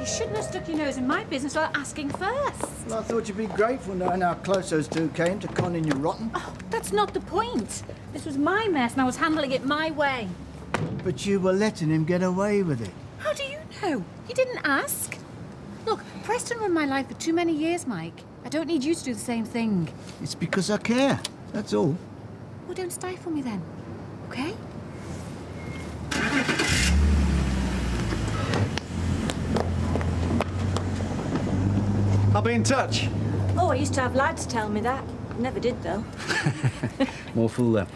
You shouldn't have stuck your nose in my business without asking first. Well, I thought you'd be grateful knowing how close those two came to conning you rotten. Oh, that's not the point. This was my mess and I was handling it my way. But you were letting him get away with it. How do you know? You didn't ask. Look, Preston run my life for too many years, Mike. I don't need you to do the same thing. It's because I care, that's all. Well, don't stifle me then, okay? I'll be in touch. Oh, I used to have lads tell me that. Never did, though. More fool then.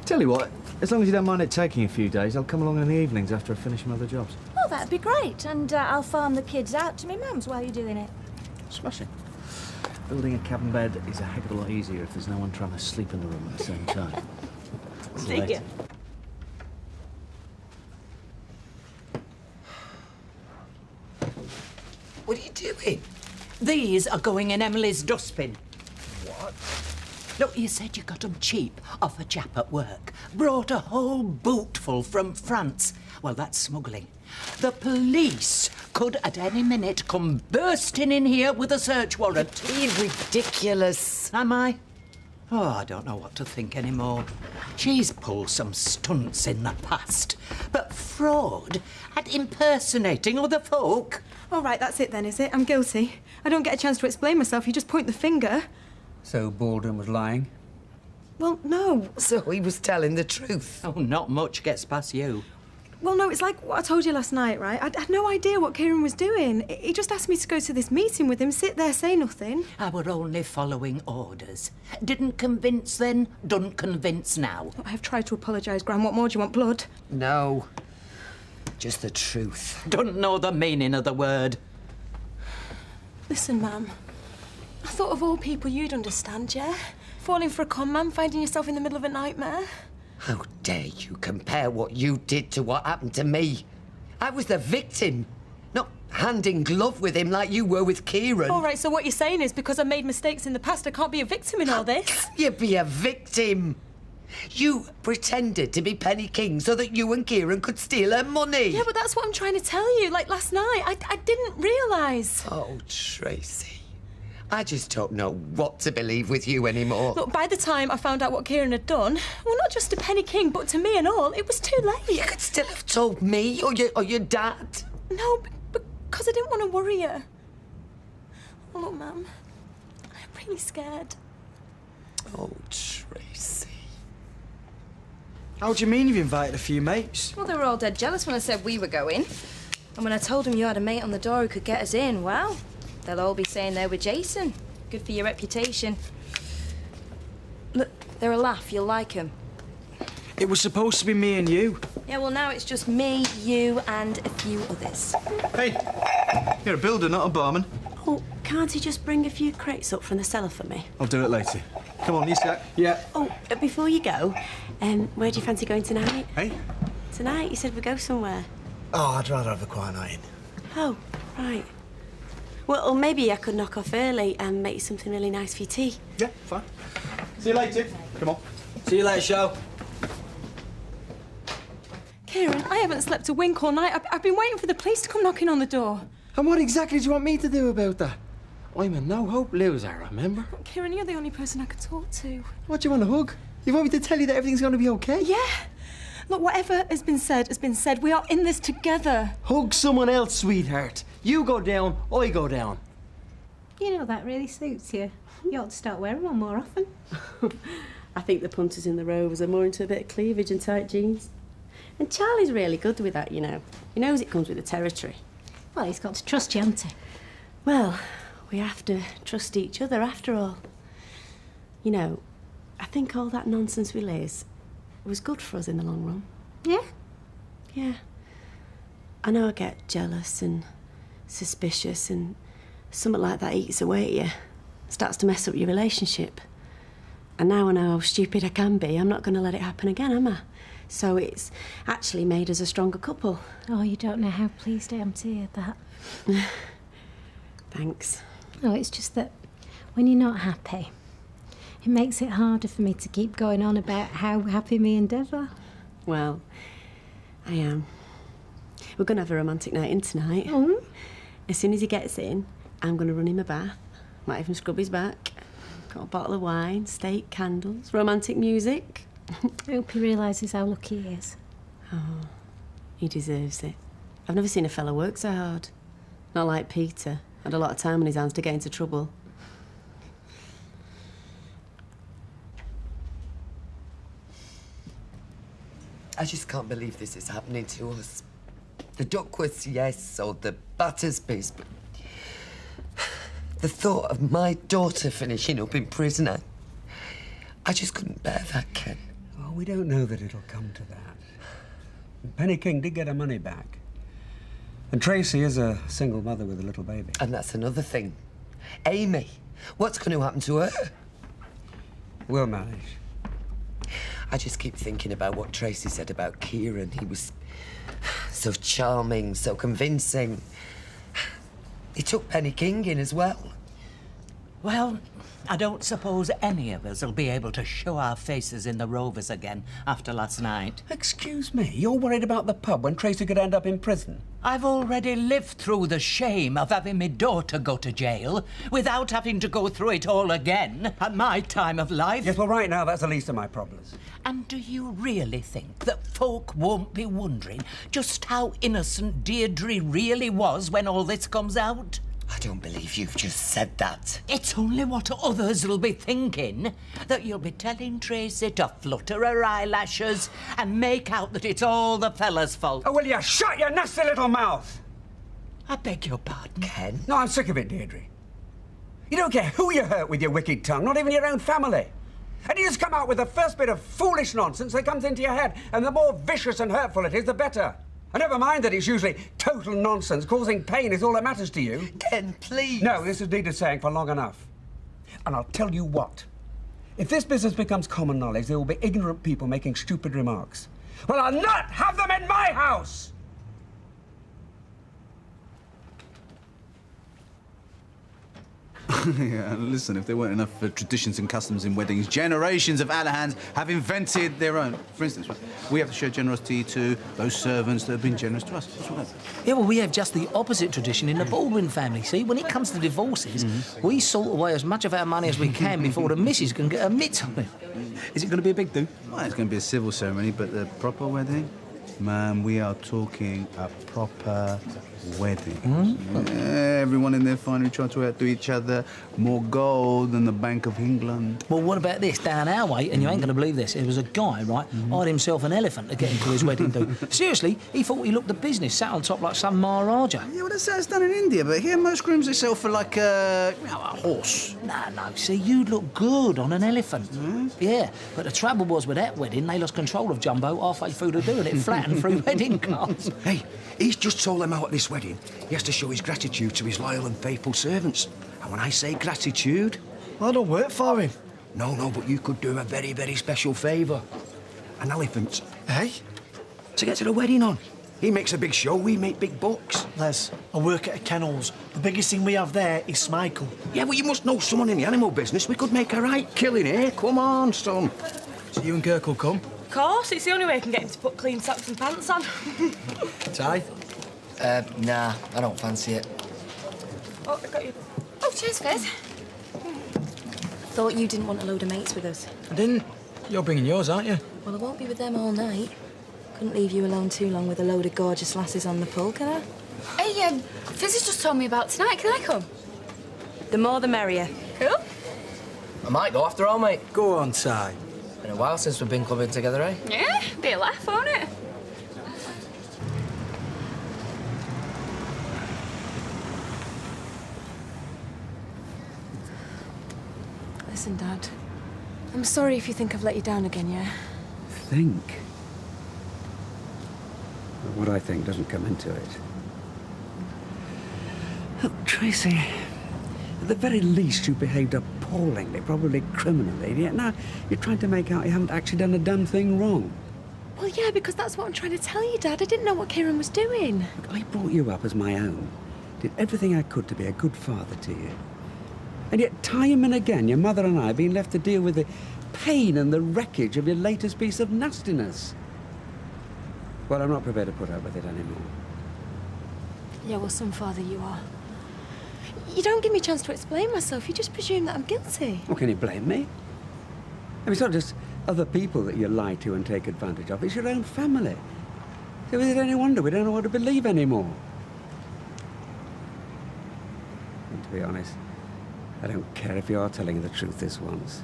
Tell you what, as long as you don't mind it taking a few days, I'll come along in the evenings after I finish my other jobs. Oh, that'd be great. And I'll farm the kids out to me mum's while you're doing it. Smashing. Building a cabin bed is a heck of a lot easier if there's no one trying to sleep in the room at the same time. See ya. What are you doing? These are going in Emily's dustbin. What? Look, you said you got them cheap off a chap at work. Brought a whole bootful from France. Well, that's smuggling. The police could at any minute come bursting in here with a search warrant. You're being ridiculous. Am I? Oh, I don't know what to think anymore. She's pulled some stunts in the past. But fraud at impersonating other folk. All right, that's it then, is it? I'm guilty. I don't get a chance to explain myself. You just point the finger. So Baldwin was lying? Well, no. So he was telling the truth. Oh, not much gets past you. Well, no, it's like what I told you last night, right? I had no idea what Kieran was doing. He just asked me to go to this meeting with him, sit there, say nothing. I were only following orders. Didn't convince then, don't convince now. I have tried to apologise, Gran. What more do you want, blood? No. Just the truth. Don't know the meaning of the word. Listen, ma'am. I thought of all people you'd understand, yeah? Falling for a con man, finding yourself in the middle of a nightmare. How dare you compare what you did to what happened to me? I was the victim, not hand in glove with him like you were with Kieran. All right, so what you're saying is because I made mistakes in the past, I can't be a victim in all this? You'd be a victim. You pretended to be Penny King so that you and Kieran could steal her money. Yeah, but that's what I'm trying to tell you. Like last night, I didn't realise. Oh, Tracy. I just don't know what to believe with you anymore. Look, by the time I found out what Kieran had done, well, not just to Penny King, but to me and all, it was too late. You could still have told me or your dad. No, because I didn't want to worry you. Oh, look, Mum, I'm really scared. Oh, Tracy. How do you mean you've invited a few mates? Well, they were all dead jealous when I said we were going. And when I told them you had a mate on the door who could get us in, well, they'll all be saying they were Jason. Good for your reputation. Look, they're a laugh. You'll like them. It was supposed to be me and you. Yeah, well, now it's just me, you, and a few others. Hey, you're a builder, not a barman. Oh, can't he just bring a few crates up from the cellar for me? I'll do it later. Come on, you sec. Yeah. Oh, before you go, where do you fancy going tonight? Hey? Tonight? You said we'd go somewhere. Oh, I'd rather have a quiet night in. Oh, right. Well, or maybe I could knock off early and make you something really nice for your tea. Yeah, fine. See you later. Come on. See you later, Shell. Kieran, I haven't slept a wink all night. I've been waiting for the police to come knocking on the door. And what exactly do you want me to do about that? I'm a no-hope loser, remember? Kieran, you're the only person I could talk to. What, do you want a hug? You want me to tell you that everything's going to be okay? Yeah. Look, whatever has been said has been said. We are in this together. Hug someone else, sweetheart. You go down, I go down. You know, that really suits you. You ought to start wearing one more often. I think the punters in the Rovers are more into a bit of cleavage and tight jeans. And Charlie's really good with that, you know. He knows it comes with the territory. Well, he's got to trust you, hasn't he? Well, we have to trust each other after all. You know, I think all that nonsense with Liz was good for us in the long run. Yeah? Yeah. I know I get jealous and suspicious and something like that eats away at you. Starts to mess up your relationship. And now I know how stupid I can be. I'm not going to let it happen again, am I? So it's actually made us a stronger couple. Oh, you don't know how pleased I am to hear that. Thanks. No, it's just that when you're not happy, it makes it harder for me to keep going on about how happy me and Dev are. Well, I am. We're going to have a romantic night in tonight. Mm. As soon as he gets in, I'm going to run him a bath. Might even scrub his back. Got a bottle of wine, steak, candles, romantic music. I hope he realises how lucky he is. Oh, he deserves it. I've never seen a fella work so hard. Not like Peter. Had a lot of time on his hands to get into trouble. I just can't believe this is happening to us. The Duckworths, yes, or the Battersbys, but the thought of my daughter finishing up in prison, I just couldn't bear that, Ken. Oh, we don't know that it'll come to that. Penny King did get her money back. And Tracy is a single mother with a little baby. And that's another thing. Amy, what's going to happen to her? We'll manage. I just keep thinking about what Tracy said about Kieran. He was so charming, so convincing. He took Penny King in as well. Well, I don't suppose any of us will be able to show our faces in the Rovers again after last night. Excuse me, you're worried about the pub when Tracy could end up in prison? I've already lived through the shame of having my daughter go to jail without having to go through it all again at my time of life. Yes, well, right now, that's the least of my problems. And do you really think that folk won't be wondering just how innocent Deirdre really was when all this comes out? I don't believe you've just said that. It's only what others will be thinking, that you'll be telling Tracy to flutter her eyelashes and make out that it's all the fella's fault. Oh, will you shut your nasty little mouth? I beg your pardon? Ken? No, I'm sick of it, Deirdre. You don't care who you hurt with your wicked tongue, not even your own family. And you just come out with the first bit of foolish nonsense that comes into your head, and the more vicious and hurtful it is, the better. And never mind that it's usually total nonsense. Causing pain is all that matters to you. Ken, please. No, this has needed saying for long enough. And I'll tell you what. If this business becomes common knowledge, there will be ignorant people making stupid remarks. Well, I'll not have them in my house! Yeah, listen, if there weren't enough traditions and customs in weddings, generations of Alahans have invented their own. For instance, we have to show generosity to those servants that have been generous to us. What's wrong with that? Yeah, well, we have just the opposite tradition in the Baldwin family. See, when it comes to divorces, we salt away as much of our money as we can before the missus can get her mitts on it. Is it going to be a big do? Well, it's going to be a civil ceremony, but the proper wedding? Man, we are talking a proper wedding. Yeah, everyone in their finery trying to outdo each other. More gold than the Bank of England. Well, what about this? Down our way, and you ain't going to believe this, there was a guy, right, hired himself an elephant to get him to his wedding do. Seriously, he thought he looked the business, sat on top like some Maharaja. Yeah, well, that's how it's done in India, but here most grooms they sell for like a horse. No, see, you'd look good on an elephant. Yeah, but the trouble was with that wedding, they lost control of Jumbo halfway through the do, and it flattened through wedding cards. Hey, he's just told them out at this wedding he has to show his gratitude to his loyal and faithful servants. And when I say gratitude... I don't work for him. No, but you could do him a very, very special favour. An elephant. Hey? To get to the wedding on. He makes a big show, we make big bucks. Les, I work at a kennels. The biggest thing we have there is Smichael. Yeah, well, you must know someone in the animal business. We could make a right killing here. Come on, son. So you and Kirk will come? Of course, it's the only way I can get him to put clean socks and pants on. Ty? Nah, I don't fancy it. Oh, I got you. Oh, cheers, Fizz. Thought you didn't want a load of mates with us. I didn't. You're bringing yours, aren't you? Well, I won't be with them all night. Couldn't leave you alone too long with a load of gorgeous lasses on the pull, can I? Hey, Fizz has just told me about tonight. Can I come? The more the merrier. Cool. I might go after all, mate. Go on, Ty. Been a while since we've been clubbing together, eh? Yeah, be a laugh, won't it? Listen, Dad. I'm sorry if you think I've let you down again, yeah? Think? But what I think doesn't come into it. Look, Tracy, at the very least you behaved appallingly, probably criminally, and yet now you're trying to make out you haven't actually done a damn thing wrong. Well, yeah, because that's what I'm trying to tell you, Dad. I didn't know what Kieran was doing. Look, I brought you up as my own. Did everything I could to be a good father to you. And yet, time and again, your mother and I have been left to deal with the pain and the wreckage of your latest piece of nastiness. Well, I'm not prepared to put up with it anymore. Yeah, well, some father you are. You don't give me a chance to explain myself. You just presume that I'm guilty. Well, can you blame me? I mean, it's not just other people that you lie to and take advantage of. It's your own family. So is it any wonder we don't know what to believe anymore? And to be honest, I don't care if you are telling the truth this once.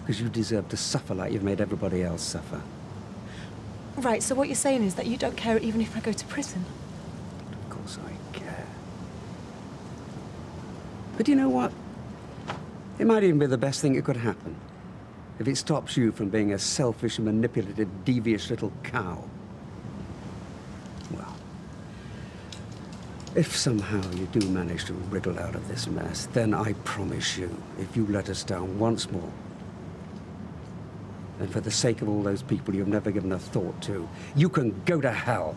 Because you deserve to suffer like you've made everybody else suffer. Right, so what you're saying is that you don't care even if I go to prison? Of course I care. But you know what? It might even be the best thing that could happen. If it stops you from being a selfish, manipulative, devious little cow. Well, if somehow you do manage to wriggle out of this mess, then I promise you, if you let us down once more, and for the sake of all those people you've never given a thought to, you can go to hell.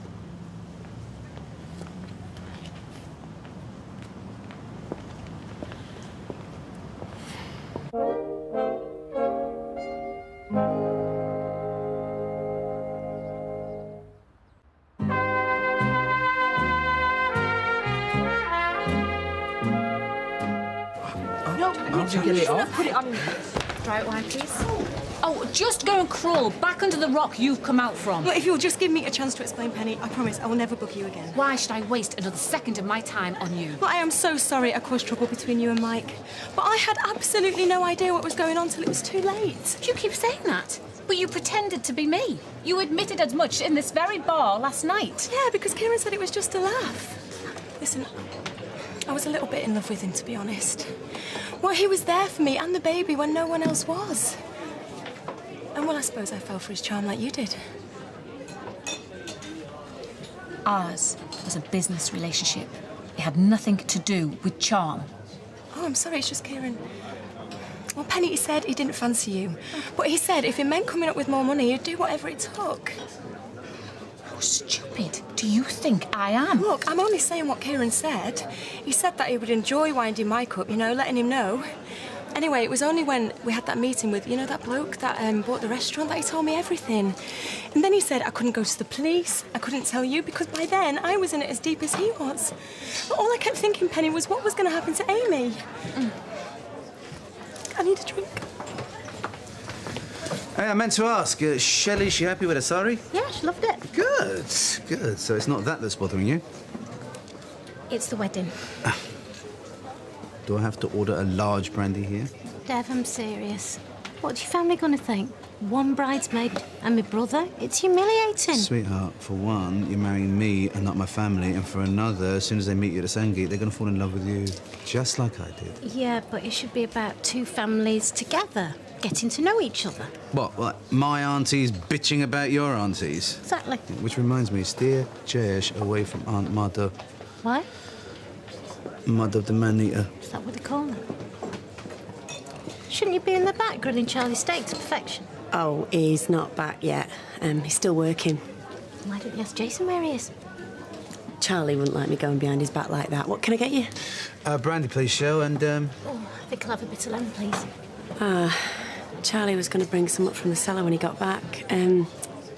No, you get it off? Put it on. Dry it wide, please. Oh, just go and crawl back under the rock you've come out from. Look, if you'll just give me a chance to explain, Penny, I promise I will never book you again. Why should I waste another second of my time on you? Well, I am so sorry I caused trouble between you and Mike. But I had absolutely no idea what was going on till it was too late. You keep saying that, but you pretended to be me. You admitted as much in this very bar last night. Yeah, because Kieran said it was just a laugh. Listen, I was a little bit in love with him, to be honest. Well, he was there for me and the baby when no one else was. And well, I suppose I fell for his charm like you did. Ours was a business relationship. It had nothing to do with charm. Oh, I'm sorry, it's just Kieran. Well, Penny, he said he didn't fancy you. But he said if it meant coming up with more money, he'd do whatever it took. How stupid do you think I am? Look, I'm only saying what Kieran said. He said that he would enjoy winding Mike up, you know, letting him know. Anyway, it was only when we had that meeting with, you know, that bloke that bought the restaurant that he told me everything. And then he said I couldn't go to the police, I couldn't tell you, because by then I was in it as deep as he was. But all I kept thinking, Penny, was what was going to happen to Amy. I need a drink. Hey, I meant to ask, Shelley, she happy with her sari? Yeah, she loved it. Good, good. So it's not that that's bothering you? It's the wedding. Do I have to order a large brandy here? Dev, I'm serious. What's your family going to think? One bridesmaid and my brother? It's humiliating. Sweetheart, for one, you're marrying me and not my family, and for another, as soon as they meet you at the Sangate, they're going to fall in love with you, just like I did. Yeah, but it should be about two families together, getting to know each other. What, like my aunties bitching about your aunties? Exactly. Which reminds me, steer Jayesh away from Aunt Mother. Why? Mother of the man-eater. Is that what they call her? Shouldn't you be in the back grilling Charlie steak to perfection? Oh, he's not back yet. He's still working. Why don't you ask Jason where he is? Charlie wouldn't let me going behind his back like that. What can I get you? Brandy, please, Shell, and, Oh, I think I'll have a bit of lemon, please. Charlie was going to bring some up from the cellar when he got back.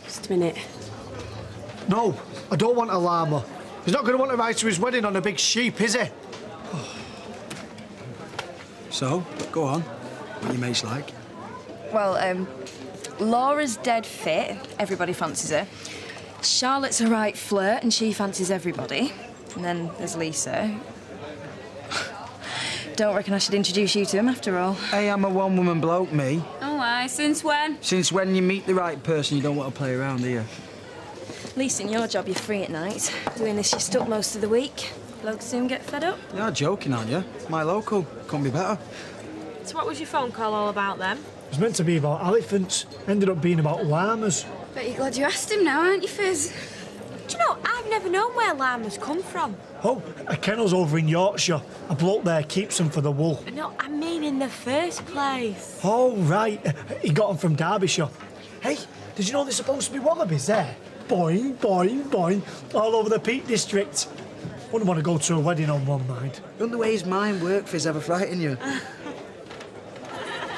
Just a minute. No, I don't want a llama. He's not going to want to ride to his wedding on a big sheep, is he? So, go on. What your mates like? Well, Laura's dead fit. Everybody fancies her. Charlotte's a right flirt, and she fancies everybody. And then there's Lisa. Don't reckon I should introduce you to him after all. Hey, I'm a one-woman bloke, me. Oh, aye. Since when? Since when you meet the right person, you don't want to play around, do you? At least in your job, you're free at night. Doing this, you're stuck most of the week. Blokes soon get fed up. You're joking, aren't you? My local. Couldn't be better. So what was your phone call all about then? It was meant to be about elephants. Ended up being about llamas. Bet you're glad you asked him now, aren't you, Fizz? Do you know, I've never known where llamas come from. Oh, a kennel's over in Yorkshire. A bloke there keeps them for the wool. No, I mean in the first place. Oh, right. He got them from Derbyshire. Hey, did you know there's supposed to be wallabies there? Boing, boing, boing, all over the Peak District. Wouldn't want to go to a wedding on one, mind. Wonder the way his mind works, Fizz, ever frighten you?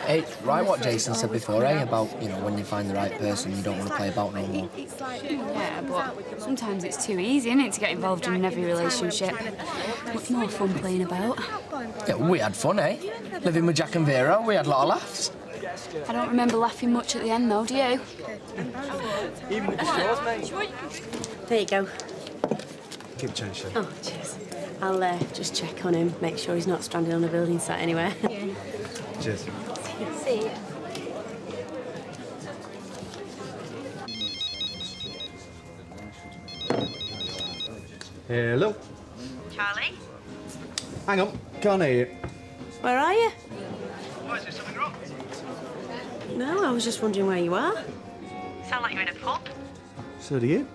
Hey, it's right what Jason said before, eh? About, you know, when you find the right person, you don't want to play about no more. Yeah, but sometimes it's too easy, isn't it, to get involved in every relationship. Much more fun playing about. Yeah, we had fun, eh? Living with Jack and Vera, we had a lot of laughs. I don't remember laughing much at the end, though, do you? Even with the straws, mate. There you go. Keep change, Chef. Oh, cheers. I'll just check on him, make sure he's not stranded on a building site anywhere. Cheers. See you. Hello. Charlie? Hang on, can't hear you. Where are you? Why, is there something wrong? No, I was just wondering where you are. Sound like you're in a pub. So do you.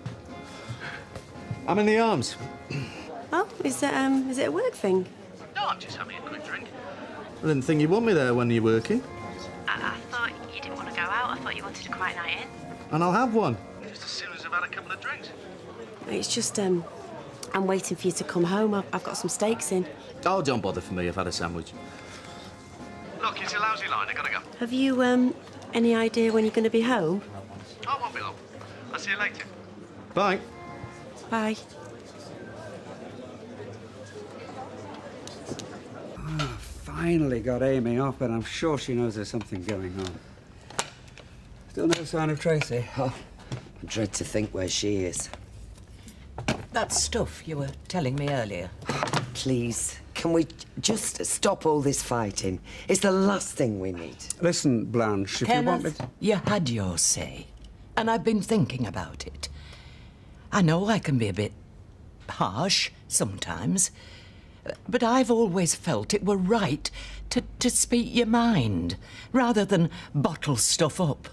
I'm in the Arms. Oh, is it a work thing? No, I'm just having a quick drink. I didn't think you'd want me there when you're working. I thought you didn't want to go out. I thought you wanted a quiet night in. And I'll have one. Just as soon as I've had a couple of drinks. It's just, I'm waiting for you to come home. I've got some steaks in. Oh, don't bother for me. I've had a sandwich. Look, it's a lousy line. I gotta go. Have you, any idea when you're going to be home? I won't be long. I'll see you later. Bye. Bye. Finally got Amy off, but I'm sure she knows there's something going on. Still no sign of Tracy. Oh, I dread to think where she is. That stuff you were telling me earlier. Please, can we just stop all this fighting? It's the last thing we need. Listen, Blanche, if you want me Kenneth, to... you had your say, and I've been thinking about it. I know I can be a bit harsh sometimes, but I've always felt it were right to speak your mind, rather than bottle stuff up.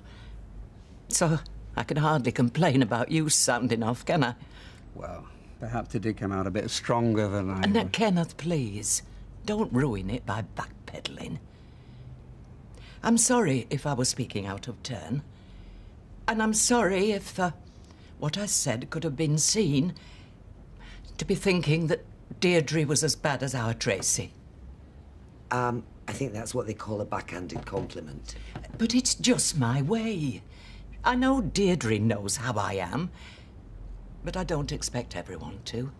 So I can hardly complain about you sounding off, can I? Well, perhaps it did come out a bit stronger than I... Now, Kenneth, please, don't ruin it by backpedaling. I'm sorry if I was speaking out of turn. And I'm sorry if what I said could have been seen to be thinking that Deirdre was as bad as our Tracy. I think that's what they call a backhanded compliment. But it's just my way. I know Deirdre knows how I am, but I don't expect everyone to.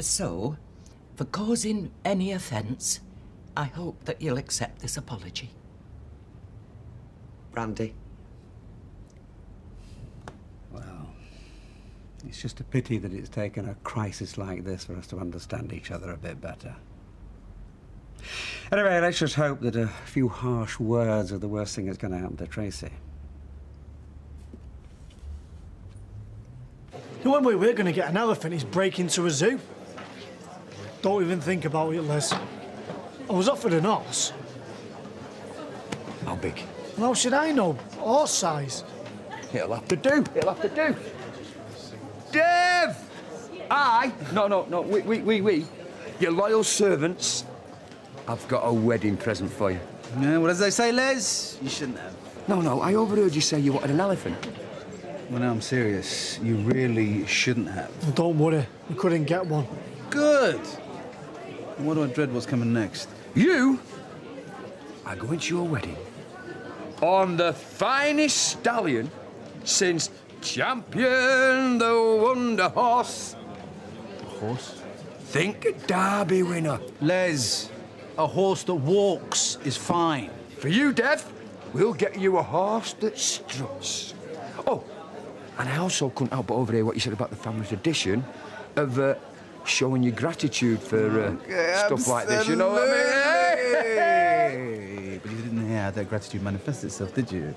So, for causing any offence, I hope that you'll accept this apology. Brandy? Well, it's just a pity that it's taken a crisis like this for us to understand each other a bit better. Anyway, let's just hope that a few harsh words are the worst thing that's going to happen to Tracy. The one way we're going to get an elephant is break into a zoo. Don't even think about it, Les. I was offered an horse. How big? Well, how should I know? Horse size. It'll have to do. It'll have to do. Dev! No, we. Your loyal servants. I've got a wedding present for you. Yeah, what does they say, Les? You shouldn't have. No, I overheard you say you wanted an elephant. Well, no, I'm serious. You really shouldn't have. Well, don't worry. We couldn't get one. Good. And what do I dread what's coming next? You are going to your wedding on the finest stallion since Champion the Wonder Horse. Horse? Think a Derby winner. Les, a horse that walks is fine. For you, Dev, we'll get you a horse that struts. Oh, and I also couldn't help but overhear what you said about the family tradition of showing your gratitude for stuff like this, you know what I mean? Hey! But you didn't hear how that gratitude manifests itself, did you?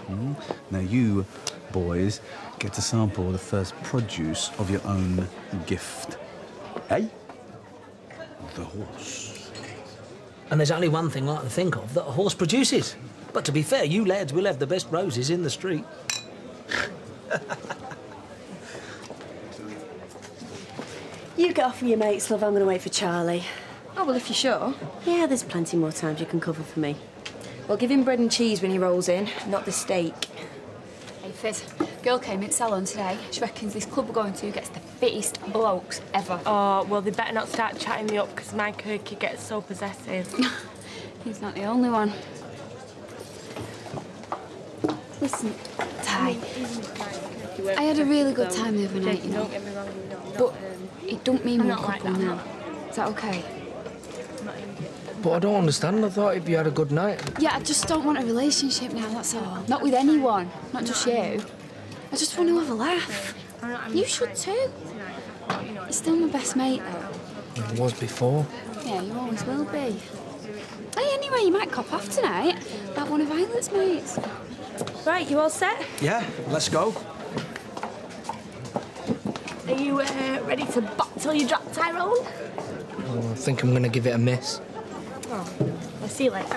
Mm? Now you, boys, get to sample the first produce of your own gift. Hey? The horse. And there's only one thing I can think of that a horse produces. But to be fair, you lads will have the best roses in the street. You get off with your mates, love. I'm going to wait for Charlie. Oh, well, if you're sure. Yeah, there's plenty more times you can cover for me. Well, give him bread and cheese when he rolls in, not the steak. Hey, Fizz, girl came in salon today. She reckons this club we're going to gets the fittest blokes ever. Oh, well, they better not start chatting me up because my Kirky gets so possessive. He's not the only one. Listen, Ty, I had a really good time the other night, you know. But it don't mean we're a couple now. Is that okay? But I don't understand. I thought if you had a good night... Yeah, I just don't want a relationship now, that's all. Not with anyone, not just you. I just want to have a laugh. You should too. You're still my best mate, though. I was before. Yeah, you always will be. Hey, anyway, you might cop off tonight. Like one of Violet's mates. Right, you all set? Yeah, let's go. Are you ready to bop till you drop, Tyrone? Oh, I think I'm going to give it a miss. Oh, I'll see you later.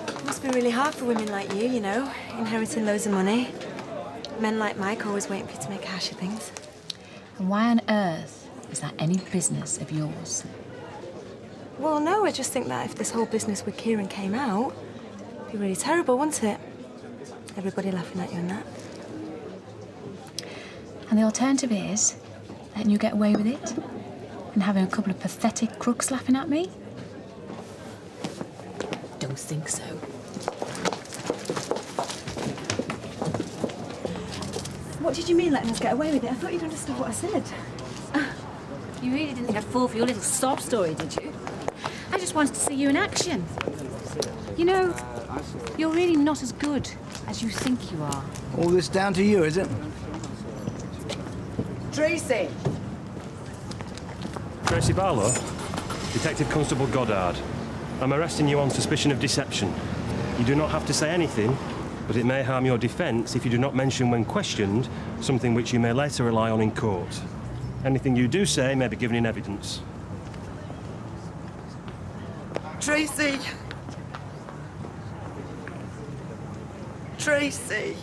It must be really hard for women like you know, inheriting loads of money. Men like Mike always waiting for you to make a hash of things. And why on earth is that any business of yours? Well, no, I just think that if this whole business with Kieran came out, it'd be really terrible, wouldn't it? Everybody laughing at you and that. And the alternative is letting you get away with it and having a couple of pathetic crooks laughing at me? Don't think so. What did you mean letting us get away with it? I thought you'd understood what I said. You really didn't think I'd fall for your little sob story, did you? I just wanted to see you in action. You know, you're really not as good as you think you are. All this down to you, is it? Tracy! Tracy Barlow? Detective Constable Goddard. I'm arresting you on suspicion of deception. You do not have to say anything, but it may harm your defence if you do not mention when questioned something which you may later rely on in court. Anything you do say may be given in evidence. Tracy! Tracy!